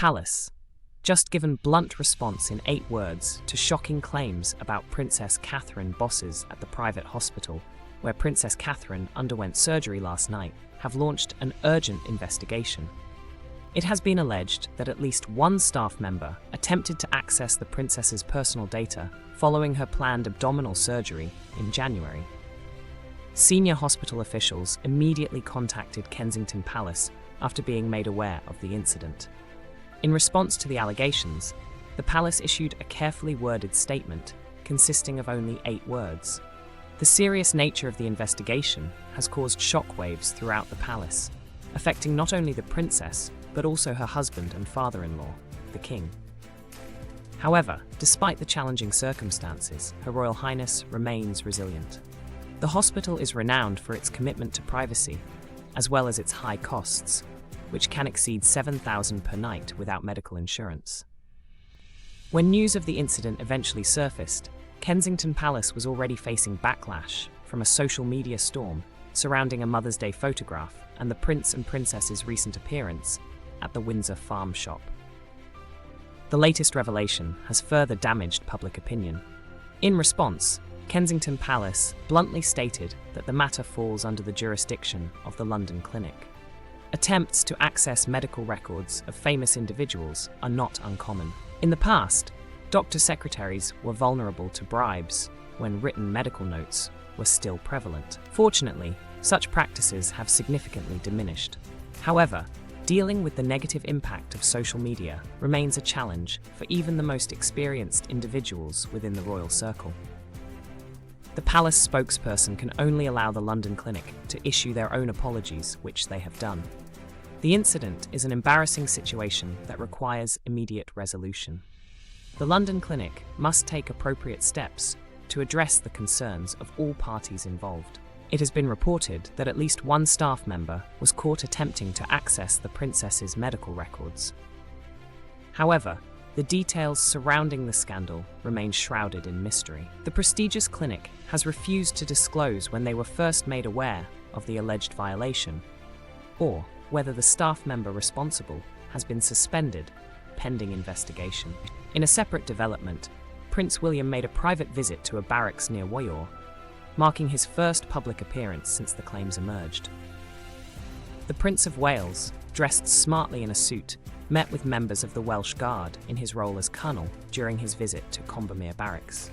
Palace, just given blunt response in 8 words to shocking claims about Princess Catherine. Bosses at the private hospital, where Princess Catherine underwent surgery last night, have launched an urgent investigation. It has been alleged that at least one staff member attempted to access the princess's personal data following her planned abdominal surgery in January. Senior hospital officials immediately contacted Kensington Palace after being made aware of the incident. In response to the allegations, the palace issued a carefully worded statement consisting of only 8 words. The serious nature of the investigation has caused shockwaves throughout the palace, affecting not only the princess, but also her husband and father-in-law, the king. However, despite the challenging circumstances, Her Royal Highness remains resilient. The hospital is renowned for its commitment to privacy, as well as its high costs, which can exceed £7,000 per night without medical insurance. When news of the incident eventually surfaced, Kensington Palace was already facing backlash from a social media storm surrounding a Mother's Day photograph and the Prince and Princess's recent appearance at the Windsor Farm shop. The latest revelation has further damaged public opinion. In response, Kensington Palace bluntly stated that the matter falls under the jurisdiction of the London Clinic. Attempts to access medical records of famous individuals are not uncommon. In the past, doctor secretaries were vulnerable to bribes when written medical notes were still prevalent. Fortunately, such practices have significantly diminished. However, dealing with the negative impact of social media remains a challenge for even the most experienced individuals within the royal circle. The palace spokesperson can only allow the London Clinic to issue their own apologies, which they have done. The incident is an embarrassing situation that requires immediate resolution. The London Clinic must take appropriate steps to address the concerns of all parties involved. It has been reported that at least one staff member was caught attempting to access the princess's medical records. However, the details surrounding the scandal remain shrouded in mystery. The prestigious clinic has refused to disclose when they were first made aware of the alleged violation, or whether the staff member responsible has been suspended pending investigation. In a separate development, Prince William made a private visit to a barracks near Wardour, marking his first public appearance since the claims emerged. The Prince of Wales, dressed smartly in a suit, met with members of the Welsh Guard in his role as colonel during his visit to Combermere Barracks.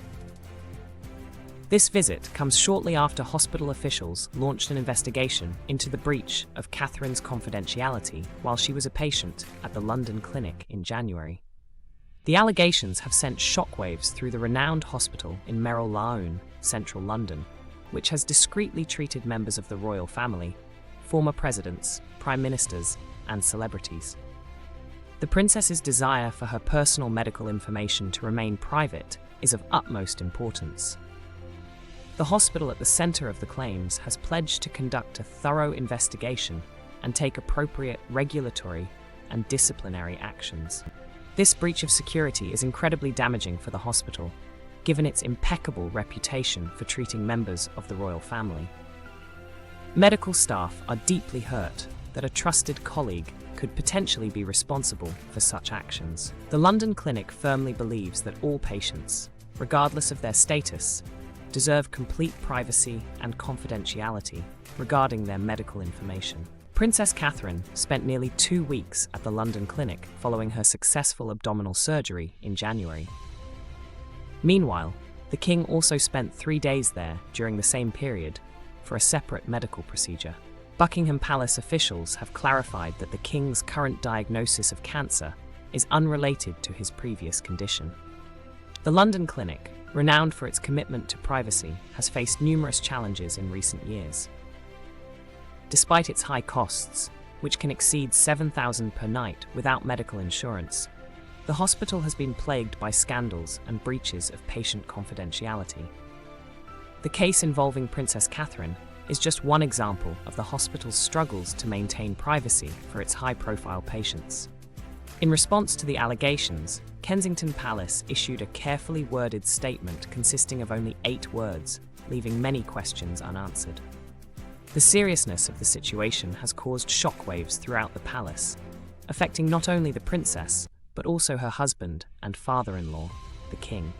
This visit comes shortly after hospital officials launched an investigation into the breach of Catherine's confidentiality while she was a patient at the London Clinic in January. The allegations have sent shockwaves through the renowned hospital in Merrill Lawn, central London, which has discreetly treated members of the royal family, former presidents, prime ministers, and celebrities. The princess's desire for her personal medical information to remain private is of utmost importance. The hospital at the centre of the claims has pledged to conduct a thorough investigation and take appropriate regulatory and disciplinary actions. This breach of security is incredibly damaging for the hospital, given its impeccable reputation for treating members of the royal family. Medical staff are deeply hurt that a trusted colleague could potentially be responsible for such actions. The London Clinic firmly believes that all patients, regardless of their status, deserve complete privacy and confidentiality regarding their medical information. Princess Catherine spent nearly 2 weeks at the London Clinic following her successful abdominal surgery in January. Meanwhile, the King also spent 3 days there during the same period for a separate medical procedure. Buckingham Palace officials have clarified that the King's current diagnosis of cancer is unrelated to his previous condition. The London Clinic, renowned for its commitment to privacy, has faced numerous challenges in recent years. Despite its high costs, which can exceed £7,000 per night without medical insurance, the hospital has been plagued by scandals and breaches of patient confidentiality. The case involving Princess Catherine is just one example of the hospital's struggles to maintain privacy for its high-profile patients. In response to the allegations, Kensington Palace issued a carefully worded statement consisting of only 8 words, leaving many questions unanswered. The seriousness of the situation has caused shockwaves throughout the palace, affecting not only the princess, but also her husband and father-in-law, the king.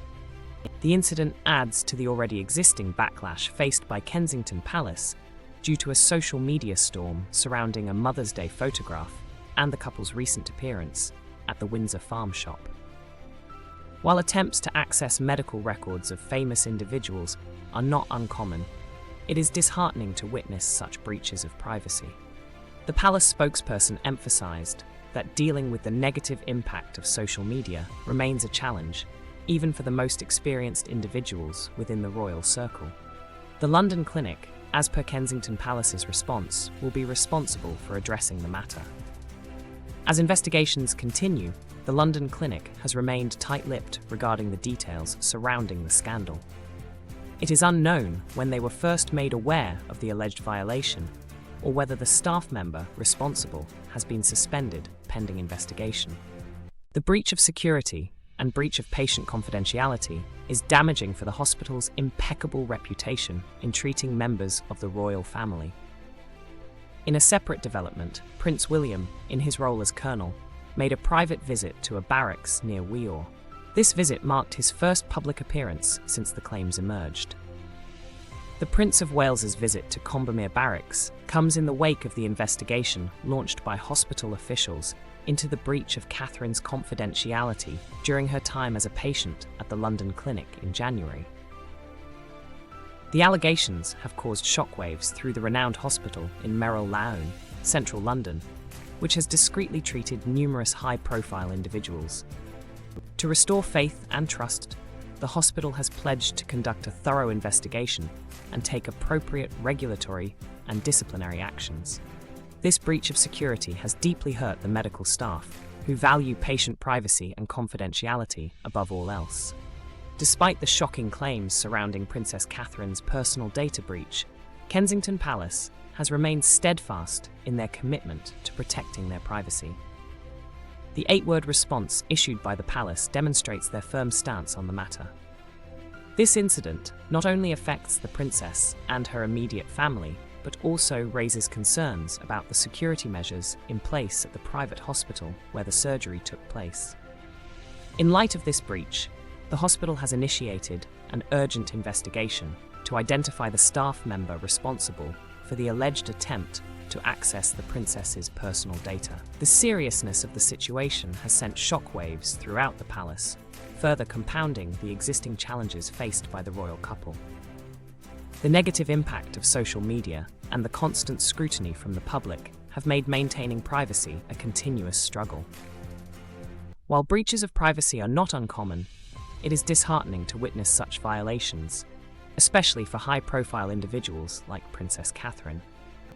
The incident adds to the already existing backlash faced by Kensington Palace due to a social media storm surrounding a Mother's Day photograph and the couple's recent appearance at the Windsor Farm shop. While attempts to access medical records of famous individuals are not uncommon, it is disheartening to witness such breaches of privacy. The palace spokesperson emphasized that dealing with the negative impact of social media remains a challenge, even for the most experienced individuals within the royal circle. The London Clinic, as per Kensington Palace's response, will be responsible for addressing the matter. As investigations continue, the London Clinic has remained tight-lipped regarding the details surrounding the scandal. It is unknown when they were first made aware of the alleged violation, or whether the staff member responsible has been suspended pending investigation. The breach of security and breach of patient confidentiality is damaging for the hospital's impeccable reputation in treating members of the royal family. In a separate development, Prince William, in his role as colonel, made a private visit to a barracks near Weor. This visit marked his first public appearance since the claims emerged. The Prince of Wales's visit to Combermere Barracks comes in the wake of the investigation launched by hospital officials into the breach of Catherine's confidentiality during her time as a patient at the London Clinic in January. The allegations have caused shockwaves through the renowned hospital in Merrill Lane, central London, which has discreetly treated numerous high-profile individuals. To restore faith and trust, the hospital has pledged to conduct a thorough investigation and take appropriate regulatory and disciplinary actions. This breach of security has deeply hurt the medical staff, who value patient privacy and confidentiality above all else. Despite the shocking claims surrounding Princess Catherine's personal data breach, Kensington Palace has remained steadfast in their commitment to protecting their privacy. The 8-word response issued by the palace demonstrates their firm stance on the matter. This incident not only affects the princess and her immediate family, but also raises concerns about the security measures in place at the private hospital where the surgery took place. In light of this breach, the hospital has initiated an urgent investigation to identify the staff member responsible for the alleged attempt to access the princess's personal data. The seriousness of the situation has sent shockwaves throughout the palace, further compounding the existing challenges faced by the royal couple. The negative impact of social media and the constant scrutiny from the public have made maintaining privacy a continuous struggle. While breaches of privacy are not uncommon, it is disheartening to witness such violations, especially for high-profile individuals like Princess Catherine.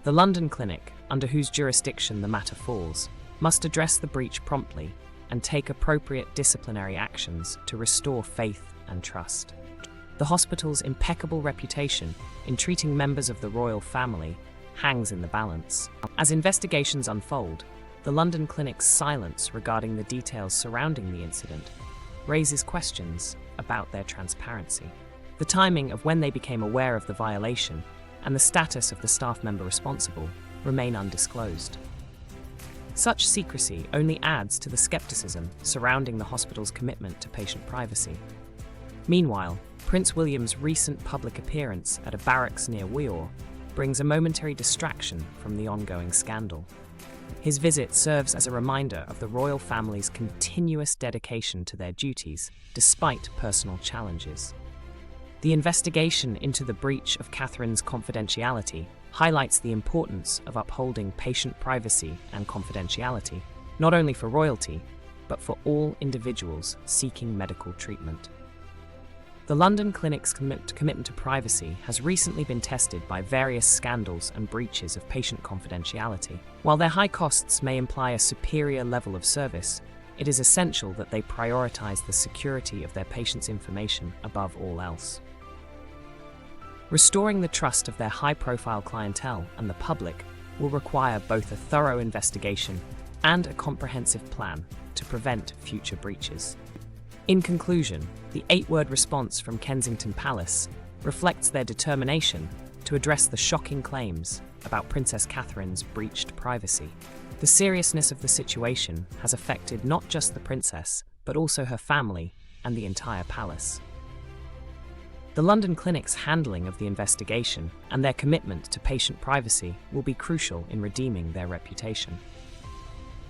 The London Clinic, under whose jurisdiction the matter falls, must address the breach promptly and take appropriate disciplinary actions to restore faith and trust. The hospital's impeccable reputation in treating members of the royal family hangs in the balance. As investigations unfold, the London Clinic's silence regarding the details surrounding the incident raises questions about their transparency. The timing of when they became aware of the violation and the status of the staff member responsible remain undisclosed. Such secrecy only adds to the skepticism surrounding the hospital's commitment to patient privacy. Meanwhile, Prince William's recent public appearance at a barracks near Weor brings a momentary distraction from the ongoing scandal. His visit serves as a reminder of the royal family's continuous dedication to their duties, despite personal challenges. The investigation into the breach of Catherine's confidentiality highlights the importance of upholding patient privacy and confidentiality, not only for royalty, but for all individuals seeking medical treatment. The London Clinic's commitment to privacy has recently been tested by various scandals and breaches of patient confidentiality. While their high costs may imply a superior level of service, it is essential that they prioritize the security of their patients' information above all else. Restoring the trust of their high-profile clientele and the public will require both a thorough investigation and a comprehensive plan to prevent future breaches. In conclusion, the 8-word response from Kensington Palace reflects their determination to address the shocking claims about Princess Catherine's breached privacy. The seriousness of the situation has affected not just the princess, but also her family and the entire palace. The London Clinic's handling of the investigation and their commitment to patient privacy will be crucial in redeeming their reputation.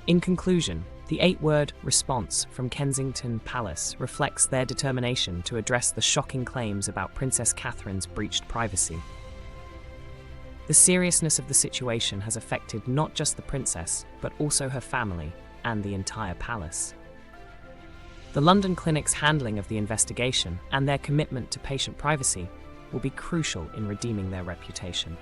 In conclusion, the 8-word response from Kensington Palace reflects their determination to address the shocking claims about Princess Catherine's breached privacy. The seriousness of the situation has affected not just the princess, but also her family and the entire palace. The London Clinic's handling of the investigation and their commitment to patient privacy will be crucial in redeeming their reputation.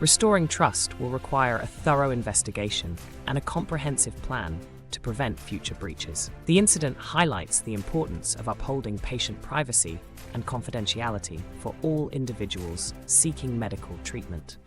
Restoring trust will require a thorough investigation and a comprehensive plan to prevent future breaches. The incident highlights the importance of upholding patient privacy and confidentiality for all individuals seeking medical treatment.